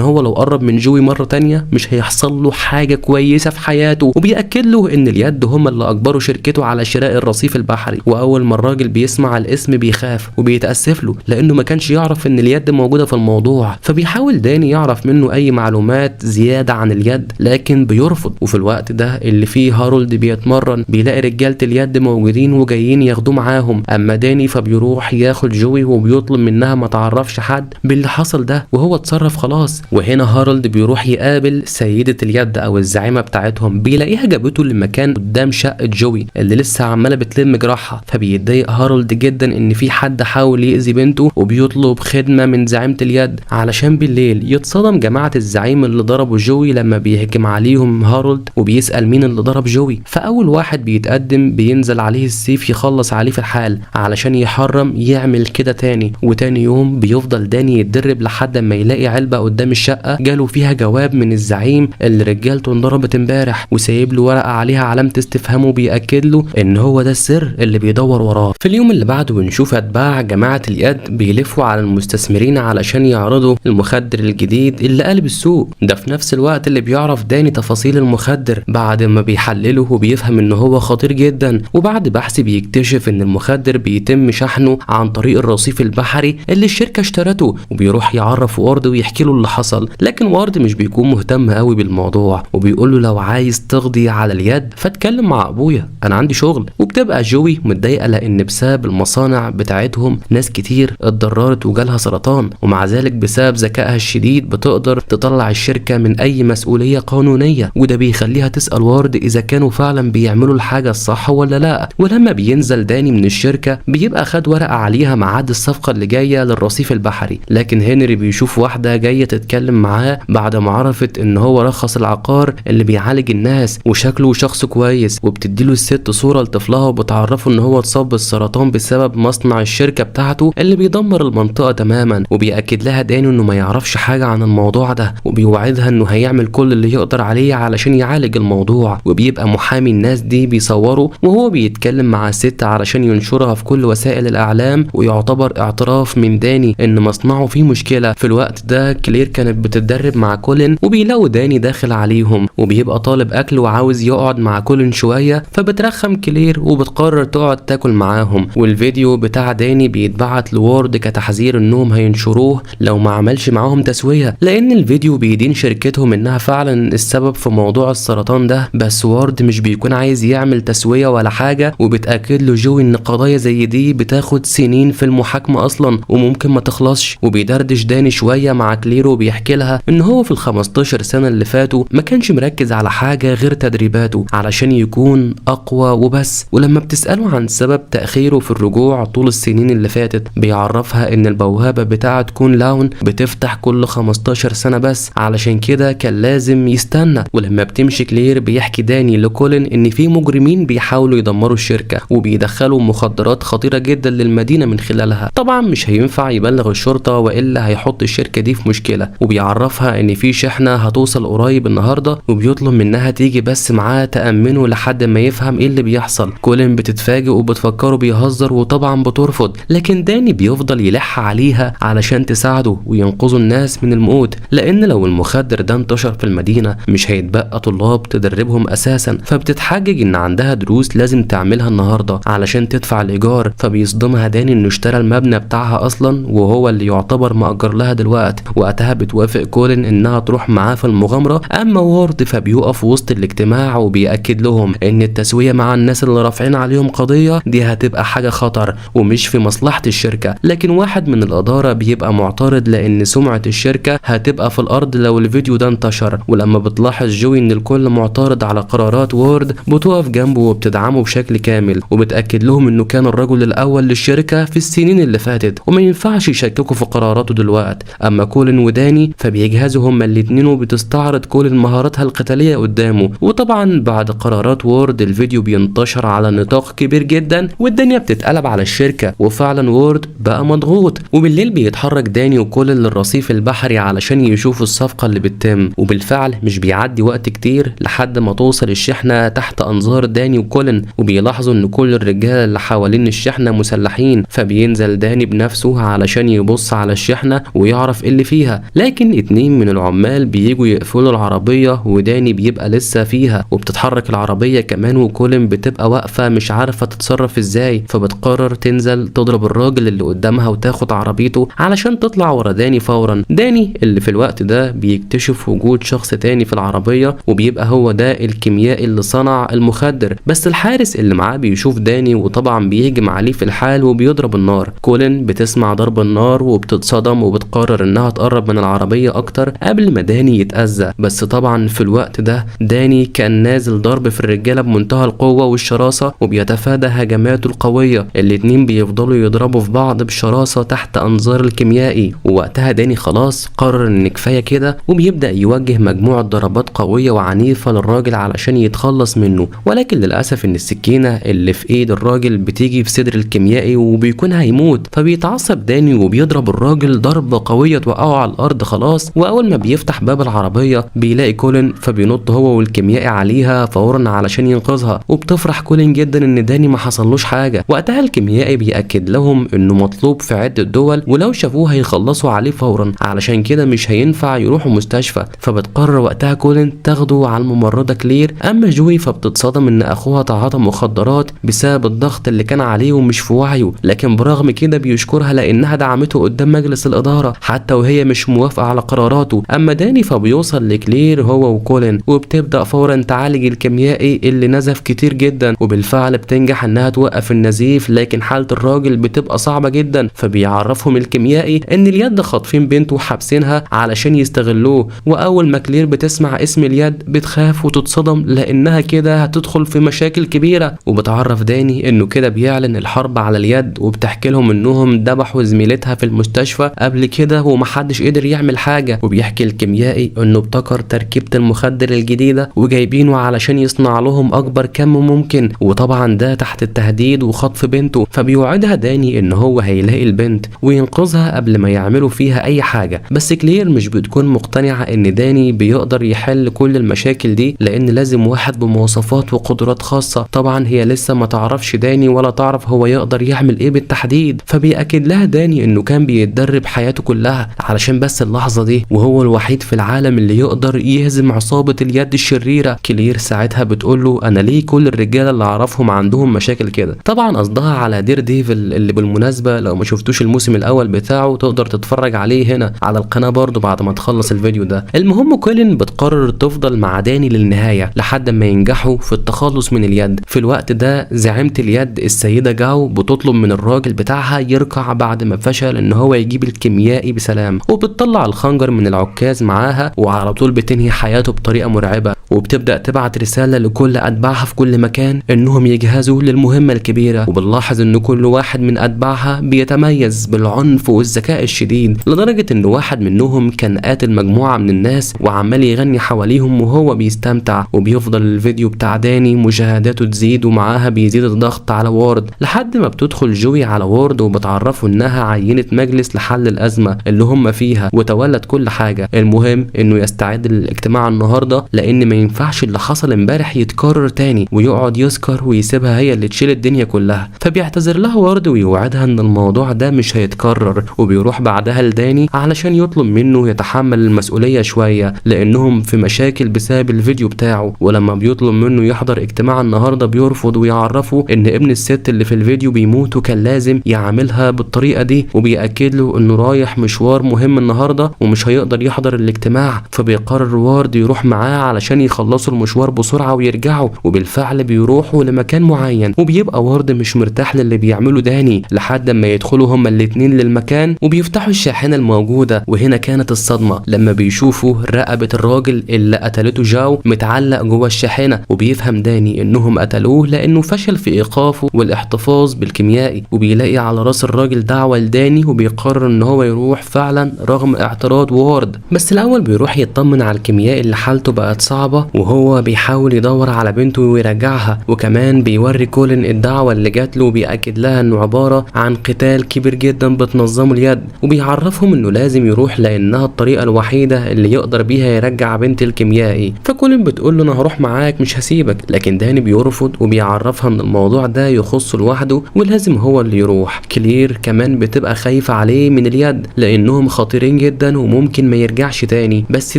هو لو قرب من جوي مرة تانية مش هيحصل له حاجة كويسة في حياته، وبيأكد له ان اليد هم اللي اجبروا شركته على شراء الرصيف البحري. واول ما الراجل بيسمع الاسم بيخاف وبيتأسف له لانه ما كانش يعرف ان اليد موجودة في الموضوع. فبيحاول داني يعرف منه اي معلومات زيادة عن اليد لكن بيرفض. وفي الوقت ده اللي فيه هارولد بيتمرن بيلاقي رجالة اليد موجودين وجايين ياخدوه معاهم. اما داني فبيروح ياخد جوي وبيطلب منها ما تعرفش حد باللي حصل ده وهو اتصرف خلاص. وهنا هارولد بيروح يقابل سيدة اليد او الزعيمة بتاعتهم، بيلاقيها جابته لمكان قدام شقة جوي اللي لسه عمالة بتلم جراحها. فبيتضايق هارولد جدا ان في حد حاول يأذي بنته وبيطلب خدمة من زعيمة اليد علشان بالليل يتصدم جماعة الزعيم اللي ضربوا جوي لما بيهجم عليهم هارولد وبيسأل مين اللي ضرب جوي. فاول واحد بيتقدم بينزل عليه السيف يخلص عليه في الحال علشان يحرم يعمل كده تاني. وتاني يوم بيفضل داني يتدرب لحد ما يلاقي علبة قدام الشقة جاله فيها جواب من الزعيم اللي رجالته انضربت امبارح، وسايب له ورقة عليها علامة استفهام وبيأكد له ان هو ده السر اللي اللي بيدور وراه. في اليوم اللي بعده بنشوف اتباع جماعة اليد بيلفوا على المستثمرين علشان يعرضوا المخدر الجديد اللي قلب السوق ده. في نفس الوقت اللي بيعرف داني تفاصيل المخدر بعد ما بيحلله وبيفهم ان هو خطير جدا، وبعد بحث بيكتشف ان المخدر بيتم شحنه عن طريق الرصيف البحري اللي الشركة اشترته، وبيروح يعرف وارد ويحكي له اللي حصل. لكن وارد مش بيكون مهتم قوي بالموضوع وبيقول له لو عايز تقضي على اليد فاتكلم مع ابويا، انا عندي شغل. وبتبقى جوي متضايقه لان بسبب المصانع بتاعتهم ناس كتير اتضررت وجالها سرطان، ومع ذلك بسبب ذكائها الشديد بتقدر تطلع الشركه من اي مسؤوليه قانونيه، وده بيخليها تسال وارد اذا كانوا فعلا بيعملوا الحاجه الصح ولا لا. ولما بينزل داني من الشركه بيبقى خد ورقه عليها ميعاد الصفقه اللي جايه للرصيف البحري، لكن هنري بيشوف واحده جايه تتكلم معاه بعد ما عرفت ان هو رخص العقار اللي بيعالج الناس وشكله شخص كويس، وبتديله الست صوره لطفلها وبتعرفه ان هو اتصاب بالسرطان بسبب مصنع الشركه بتاعته اللي بيدمر المنطقه تماما. وبيأكد لها داني انه ما يعرفش حاجه عن الموضوع ده، وبيوعدها انه هيعمل كل اللي يقدر عليه علشان يعالج الموضوع. وبيبقى محامي الناس دي بيصوره وهو بيتكلم مع الست علشان ينشرها في كل وسائل الاعلام، ويعتبر اعتراف من داني ان مصنعه فيه مشكله. في الوقت ده كلير كانت بتتدرب مع كولين، وبيلاقوا داني داخل عليهم وبيبقى طالب اكل وعاوز يقعد مع كولين شويه، فبترخم كلير وبتقرر تقعد تاكل معاهم. والفيديو بتاع داني بيتبعت لوارد كتحذير انهم هينشروه لو ما عملش معاهم تسويه، لان الفيديو بيدين شركتهم انها فعلا السبب في موضوع السرطان ده. بس وارد مش بيكون عايز يعمل تسويه ولا حاجه، وبتاكد له جوي ان قضايا زي دي بتاخد سنين في المحاكمه اصلا وممكن ما تخلصش. وبيدردش داني شويه مع كلير وبيحكي لها ان هو في ال15 سنه اللي فاتوا ما كانش مركز على حاجه غير تدريباته علشان يكون اقوى وبس. ولما بتساله عن سبب تاخيره في الرجوع طول السنين اللي فاتت بيعرفها ان البوابه بتاعه كون لاون بتفتح كل 15 سنه بس، علشان كده كان لازم يستنى. ولما بتمشي كلير بيحكي داني لكولين ان في مجرمين بيحاولوا يدمروا الشركه وبيدخلوا مخدرات خطيره جدا للمدينه من خلالها. طبعا مش هينفع يبلغ الشرطه والا هيحط الشركه دي في مشكله. وبيعرفها ان في شحنه هتوصل قريب النهارده وبيطلب منها تيجي بس معاه تامنه لحد ما يفهم ايه اللي بيحصل. كولين بتتفاجئ وبتفكره بيهزر وطبعا بترفض، لكن داني بيفضل يلح عليها علشان تساعده وينقذوا الناس من الموت، لان لو المخدر ده انتشر في المدينه مش هيتبقى طلاب تدربهم اساسا. فبتتحجج ان عندها دروس لازم تعملها النهارده علشان تدفع الايجار. فبيصدمها داني انه اشترى المبنى بتاعها اصلا وهو اللي يعتبر مأجر لها دلوقتي. وقتها بتوافق كولين انها تروح معاه في المغامره. اما وارد فبيقف وسط الاجتماع وبيأكد لهم ان التسويه مع الناس اللي رافعين عليهم قضيه دي هتبقى حاجه خطر ومش في مصلحه الشركه. لكن واحد من الاداره بيبقى معترض لان سمعه الشركه هتبقى في الارض لو الفيديو ده انتشر. ولما بتلاحظ جوي ان الكل معترض على قرارات وارد بتقف جنبه وبتدعمه بشكل كامل، وبتأكد لهم انه كان الرجل الاول للشركه في السنين اللي فاتت وما ينفعش يشككوا في قراراته دلوقتي. اما كولين وداني فبيجهزوا هما الاتنين وبتستعرض كولين مهاراتها القتاليه قدامه. وطبعا بعد قرارات وورد الفيديو بينتشر على نطاق كبير جدا والدنيا بتتقلب على الشركه، وفعلا وورد بقى مضغوط. وبالليل بيتحرك داني وكولين للرصيف البحري علشان يشوفوا الصفقه اللي بتتم. وبالفعل مش بيعدي وقت كتير لحد ما توصل الشحنه تحت انظار داني وكولين، وبيلاحظوا ان كل الرجاله اللي حوالين الشحنه مسلحين. فبينزل داني بنفسه علشان يبص على الشحنه ويعرف ايه اللي فيها، لكن اتنين من العمال بييجوا يقفلوا العربيه وداني بيبقى لسه فيها. وبتتحرك العربيه كمان وكولين بتبقى واقفه مش عارفه تتصرف ازاي، فبتقرر تنزل تضرب الراجل اللي قدامها وتاخد عربيته علشان تطلع ورا داني فورا. داني اللي في الوقت ده بيكتشف وجود شخص تاني في العربيه وبيبقى هو ده الكيميائي اللي صنع المخدر. بس الحارس اللي معاه بيشوف داني وطبعا بيهجم عليه في الحال وبيضرب النار. كولين بتسمع ضرب النار وبتتصدم وبتقرر انها تقرب من العربيه اكتر قبل ما داني يتأذى. بس طبعا في الوقت ده داني كان نازل ضرب في الرجاله بمنتهى القوه والشراسه وبيتفادى هجماته القويه. الاتنين بيفضلوا يضربوا في بعض بشراسه تحت انظار الكيميائي. ووقتها داني خلاص قرر ان كفايه كده وبيبدا يوجه مجموعه ضربات قويه وعنيفه للراجل علشان يتخلص منه. ولكن للاسف ان السكينه اللي في ايد الراجل بتيجي في صدر الكيميائي وبيكون هيموت. فبيتعصب داني وبيضرب الراجل ضربه قويه توقعه على الارض خلاص. واول ما بيفتح باب العربيه بيلاقي كولين فبينط هو والكيميائي عليها فورا علشان ينقذها. وبتفرح كولين جدا ان داني داني ما حصلوش حاجه. وقتها الكيميائي بيأكد لهم انه مطلوب في عده دول ولو شافوه هيخلصوا عليه فورا، علشان كده مش هينفع يروحوا مستشفى. فبتقرر وقتها كولين تاخده على الممرضه كلير. اما جوي فبتتصدم ان اخوها تعاطى مخدرات بسبب الضغط اللي كان عليه ومش في وعيه، لكن برغم كده بيشكرها لانها دعمته قدام مجلس الاداره حتى وهي مش موافقه على قراراته. اما داني فبيوصل لكلير هو وكولين وبتبدا فورا تعالج الكيميائي اللي نزف كتير جدا، وبالفعل بتنجح انها توقف النزيف، لكن حاله الراجل بتبقى صعبه جدا. فبيعرفهم الكيميائي ان اليد خاطفين بنته وحابسينها علشان يستغلوه. واول ما كلير بتسمع اسم اليد بتخاف وتتصدم لانها كده هتدخل في مشاكل كبيره. وبتعرف داني انه كده بيعلن الحرب على اليد، وبتحكي لهم انهم ذبحوا زميلتها في المستشفى قبل كده ومحدش قدر يعمل حاجه. وبيحكي الكيميائي انه ابتكر تركيبه المخدر الجديده وجايبينه علشان يصنع لهم اكبر كم ممكن، وطبعا ده تحت التهديد وخطف بنته. فبيوعدها داني ان هو هيلاقي البنت وينقذها قبل ما يعملوا فيها اي حاجه. بس كلير مش بتكون مقتنعه ان داني بيقدر يحل كل المشاكل دي، لان لازم واحد بمواصفات وقدرات خاصه. طبعا هي لسه ما تعرفش داني ولا تعرف هو يقدر يعمل ايه بالتحديد. فبيأكد لها داني انه كان بيتدرب حياته كلها علشان بس اللحظه دي، وهو الوحيد في العالم اللي يقدر يهزم عصابه اليد الشريره. كلير ساعتها بتقول له انا ليه كل الرجاله اللي اعرفهم عندهم مشاكل كده. طبعا قصدها على دير ديفل، اللي بالمناسبه لو ما شفتوش الموسم الاول بتاعه تقدر تتفرج عليه هنا على القناه برضو بعد ما تخلص الفيديو ده. المهم كولين بتقرر تفضل مع داني للنهايه لحد ما ينجحوا في التخلص من اليد. في الوقت ده زعيمه اليد السيده جاو بتطلب من الراجل بتاعها يركع بعد ما فشل ان هو يجيب الكيميائي بسلام، وبتطلع الخنجر من العكاز معاها وعلى طول بتنهي حياته بطريقه مرعبه. وبتبدا تبعت رساله لكل اتباعها في كل مكان انهم يجهزوا للمهمه الكبيره. وبنلاحظ ان كل واحد من اتباعها بيتميز بالعنف والذكاء الشديد، لدرجه ان واحد منهم كان قاتل مجموعه من الناس وعمال يغني حواليهم وهو بيستمتع. وبيفضل الفيديو بتاع داني مشاهداته تزيد ومعاها بيزيد الضغط على وورد لحد ما بتدخل جوي على وورد وبتعرفه انها عينه مجلس لحل الازمه اللي هم فيها وتولت كل حاجه. المهم انه يستعد للاجتماع النهارده لان ما ينفعش اللي حصل امبارح يتكرر تاني، ويقعد يسكر ويسيبها هي اللي تشيل الدنيا كلها. فبيعتذر لها وورد ويوعدها ان الموضوع ده مش هيتكرر. وبيروح بعدها لداني علشان يطلب منه يتحمل المسؤوليه شويه لانهم في مشاكل بسبب الفيديو بتاعه. ولما بيطلب منه يحضر اجتماع النهارده بيرفض ويعرفه ان ابن الست اللي في الفيديو بيموت وكان لازم يعملها بالطريقه دي، وبيأكد له انه رايح مشوار مهم النهارده ومش هيقدر يحضر الاجتماع. فبيقرر وورد يروح معاه علشان يخلصوا المشوار بسرعه ويرجعوا. وبالفعل بيروحوا لمكان معين، وبيبقى وورد مش مرتاح للي بيعمله داني لحد ما يدخلوا هما الاتنين للمكان وبيفتحوا الشاحنه الموجوده. وهنا كانت الصدمه لما بيشوفوا رقبه الراجل اللي قتلته جاو متعلق جوه الشاحنه. وبيفهم داني انهم قتلوه لانه فشل في ايقافه والاحتفاظ بالكيميائي. وبيلاقي على راس الراجل دعوه لداني وبيقرر ان هو يروح فعلا رغم اعتراض وورد. بس الاول بيروح يطمن على الكيميائي اللي حالته بقت صعبه وهو بيحاول يدور على بنته ويرجعها. وكمان بيوري كولين الدعوه اللي جات له وبيأكد لها انه عباره عن قتال كبير جدا بتنظمه اليد، وبيعرفهم انه لازم يروح لانها الطريقه الوحيده اللي يقدر بيها يرجع بنت الكيميائي. فكولين بتقول له انا هروح معاك مش هسيبك، لكن داني بيرفض وبيعرفها ان الموضوع ده يخصه لوحده ولازم هو اللي يروح. كلير كمان بتبقى خايفه عليه من اليد لانهم خطيرين جدا وممكن ما يرجعش تاني. بس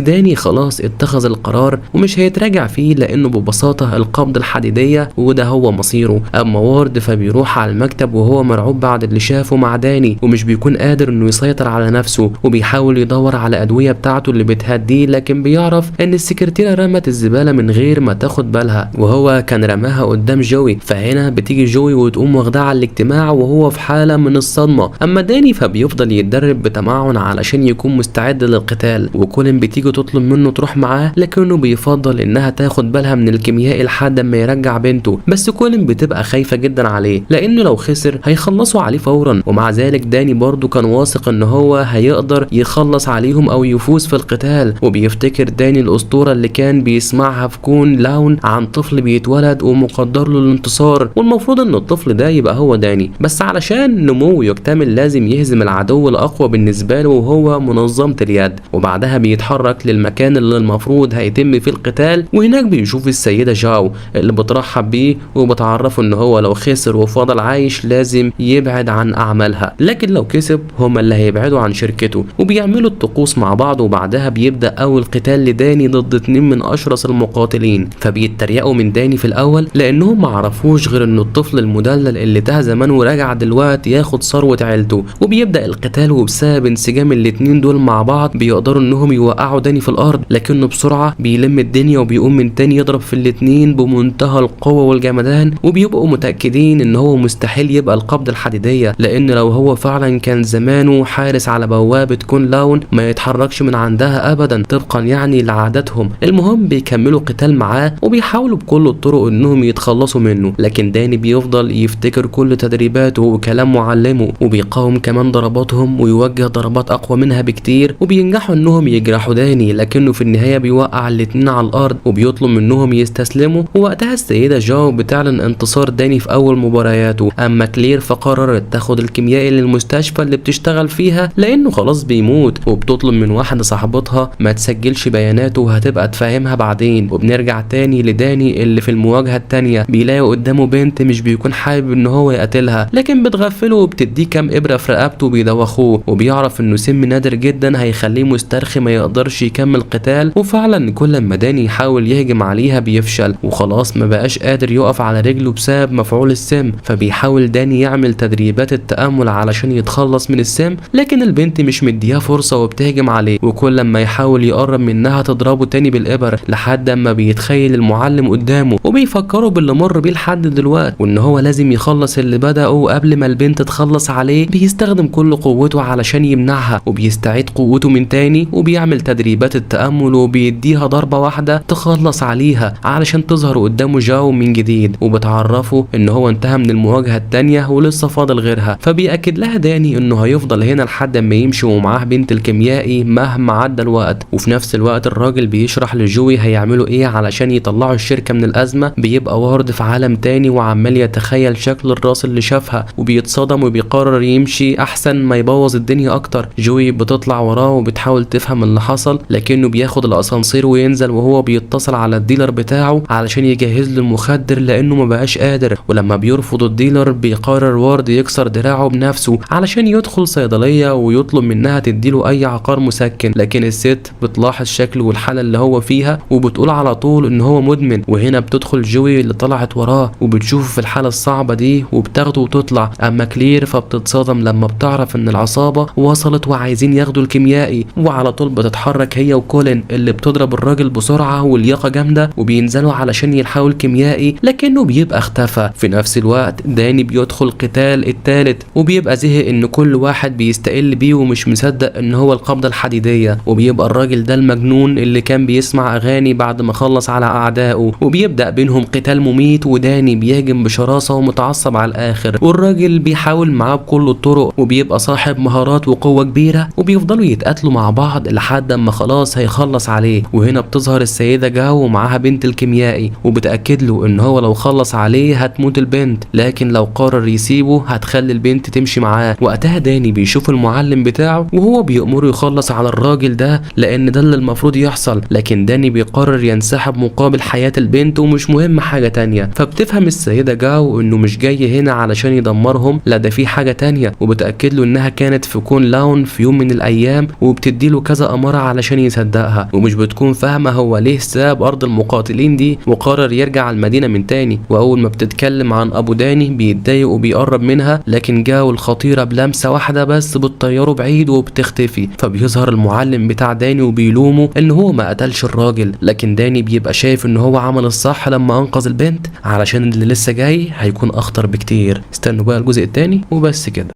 داني خلاص اتخذ القرار ومش هيتراجع فيه لانه ببساطه القبضه الحديديه وده هو مصيره. اما وورد فبيروح على المكتب وهو مرعوب بعد اللي شافه مع داني ومش بيكون قادر انه يسيطر على نفسه، وبيحاول يدور على ادويه بتاعته اللي بتهديه، لكن بيعرف ان السكرتيره رمت الزباله من غير ما تاخد بالها وهو كان رماها قدام جوي. فهنا بتيجي جوي وتقوم واخداه على الاجتماع وهو في حاله من الصدمه. اما داني فبيفضل يتدرب بتمعن علشان يكون مستعد للقتال. وكولين بتيجي تطلب منه تروح معاه لكنه بيفضل انها تاخد بالها من الكيميائي لحد ما يرجع بنته. بس كولين بتبقى خايفه جدا عليه لانه لو خسر هيخلصوا عليه فورا، ومع ذلك داني برضو كان واثق ان هو هيقدر يخلص عليهم او يفوز في القتال. وبيفتكر داني الاسطوره اللي كان بيسمعها في كون لاون عن طفل بيتولد ومقدر له الانتصار، والمفروض ان الطفل ده يبقى هو داني، بس علشان نموه يكتمل لازم يهزم العدو الاقوى بالنسبه له وهو منظمه اليد. وبعدها بيتحرك للمكان اللي المفروض هيتم فيه القتال، وهناك بيشوف السيدة جاو اللي بترحب بيه وبتعرفه ان هو لو خسر وفضل عايش لازم يبعد عن اعمالها، لكن لو كسب هما اللي هيبعدوا عن شركته. وبيعملوا الطقوس مع بعض، وبعدها بيبدأ اول قتال لداني ضد 2 من اشرس المقاتلين. فبيتريقوا من داني في الاول لانهم معرفوش غير انه الطفل المدلل اللي تاه زمان ورجع دلوقتي ياخد ثروة عيلته. وبيبدأ القتال، وبسبب انسجام الاتنين دول مع بعض بيقدروا انهم يوقعوا داني في الارض، لكنه بسرعة بيلم الدنيا وبيقوم من تاني يضرب في الاتنين بمنتهى القوة والجمدان. وبيبقوا متأكدين ان هو مستحيل يبقى القبضة الحديدية، لان لو هو فعلا كان زمانه حارس على بوابة كون لاون ما يتحركش من عندها ابدا طبقا يعني لعاداتهم. المهم بيكملوا قتال معاه وبيحاولوا بكل الطرق انهم يتخلصوا منه، لكن داني بيفضل يفتكر كل تدريباته وكلام معلمه، وبيقاوم كمان ضرباتهم ويوجه ضربات اقوى منها بكتير، وبينجحوا انهم يجرحوا داني، لكنه في النهاية بيوقع الاتنين على الارض وبيطلب منهم يستسلموا. ووقتها السيدة جاو بتعلن انتصار داني في اول مبارياته. اما كلير فقررت تاخد الكيميائي للمستشفى اللي بتشتغل فيها لانه خلاص بيموت، وبتطلب من واحدة صاحبتها ما تسجلش بياناته وهتبقى تفهمها بعدين. وبنرجع تاني لداني اللي في المواجهة التانية بيلاقي قدامه بنت مش بيكون حابب ان هو يقتلها، لكن بتغفله وبتديه كام ابرة في رقبته وبيدوخوه، وبيعرف انه سم نادر جدا هيخليه مسترخي ما يقدرش يكمل قتال. وفعلا كل ما داني يحاول يهجم عليها بيفشل، وخلاص ما بقاش قادر يقف على رجله بسبب مفعول السم. فبيحاول داني يعمل تدريبات التأمل علشان يتخلص من السم، لكن البنت مش مديها فرصة وبتهجم عليه، وكل ما يحاول يقرب منها تضربه تاني بالإبر لحد اما بيتخيل المعلم قدامه وبيفكره باللي مر بيه لحد دلوقتي، وان هو لازم يخلص اللي بدأه قبل ما البنت تخلص عليه. بيستخدم كل قوته علشان يمنعها، وبيستعيد قوته من تاني وبيعمل تدريبات التأمل وبيديها ضربة واحدة تخلص عليها علشان تظهر قدامه جاو من جديد، وبتعرفه ان هو انتهى من المواجهة التانية ولسه فاضل غيرها. فبيأكد لها داني انه هيفضل هنا لحد ما يمشي ومعاه بنت الكيميائي مهما عدى الوقت. وفي نفس الوقت الراجل بيشرح لجوي هيعملوا ايه علشان يطلعوا الشركة من الأزمة. بيبقى وارد في عالم تاني وعمال يتخيل شكل الراس اللي شافها وبيتصدم وبيقرر يمشي احسن ما يبوظ الدنيا اكتر. جوي بتطلع وراه وبتحاول تفهم اللي حصل، لكنه بياخد الاسانسير وينزل وهو بيتصل على الديلر بتاعه علشان يجهز له المخدر لانه ما بقاش قادر. ولما بيرفض الديلر بيقرر وارد يكسر دراعه بنفسه علشان يدخل صيدلية ويطلب منها تديله اي عقار مسكن، لكن الست بتلاحظ شكله والحالة اللي هو فيها وبتقول على طول ان هو مدمن. وهنا بتدخل جوي اللي طلعت وراه وبتشوفه في الحالة الصعبة دي وبتاخده وتطلع. اما كلير فبتتصدم لما بتعرف ان العصابة وصلت وعايزين ياخدوا الكيميائي، وعلى طول بتتحرك هي وكولين اللي بتضرب الراجل بسرعة واللياقة جامدة وبينزلوا علشان يلحقوا الكيميائي، لكنه بيبقى اختفى. في نفس الوقت داني بيدخل قتال التالت وبيبقى زهق ان كل واحد بيستقل بيه ومش مصدق ان هو القبضة الحديدية، وبيبقى الراجل ده المجنون اللي كان بيسمع اغاني بعد ما خلص على اعدائه. وبيبدأ بينهم قتال مميت، وداني بيهجم بشراسة ومتعصب على الاخر، والراجل بيحاول معاه بكل الطرق وبيبقى صاحب مهارات وقوة كبيرة، وبيفضلوا يتقاتلوا مع بعض لحد اما خلاص هيخلص عليه. وهنا بتظهر السيدة جاو ومعاها بنت الكيميائي وبتأكد له ان هو لو خلص عليه هتموت البنت، لكن لو قرر يسيبه هتخلي البنت تمشي معاه. وقتها داني بيشوف المعلم بتاعه وهو بيأمره يخلص على الراجل ده لان ده اللي المفروض يحصل، لكن داني بيقرر ينسحب مقابل حياة البنت ومش مهم حاجة تانية. فبتفهم السيدة جاو انه مش جاي هنا علشان يدمرهم، لا ده في حاجة تانية، وبتأكد له انها كانت في كون لاون في يوم من الايام، وبتديله كذا امارة علشان يصدقها، ومش بتكون فاهمة هو ليه ساب ارض المقاتلين دي وقرر يرجع المدينة من تاني. واول ما بتتكلم عن ابو داني بيتضايق وبيقرب منها، لكن جاو الخطيرة بلمسة واحدة بس بتطيره بعيد وبتختفي. فبيظهر المعلم بتاع داني وبيلومه ان هو ما قتلش الراجل، لكن داني بيبقى شايف ان هو عمل الصح لما انقذ البنت، علشان اللي لسه جاي هيكون اخطر بكتير. استنوا بقى الجزء التاني وبس كده.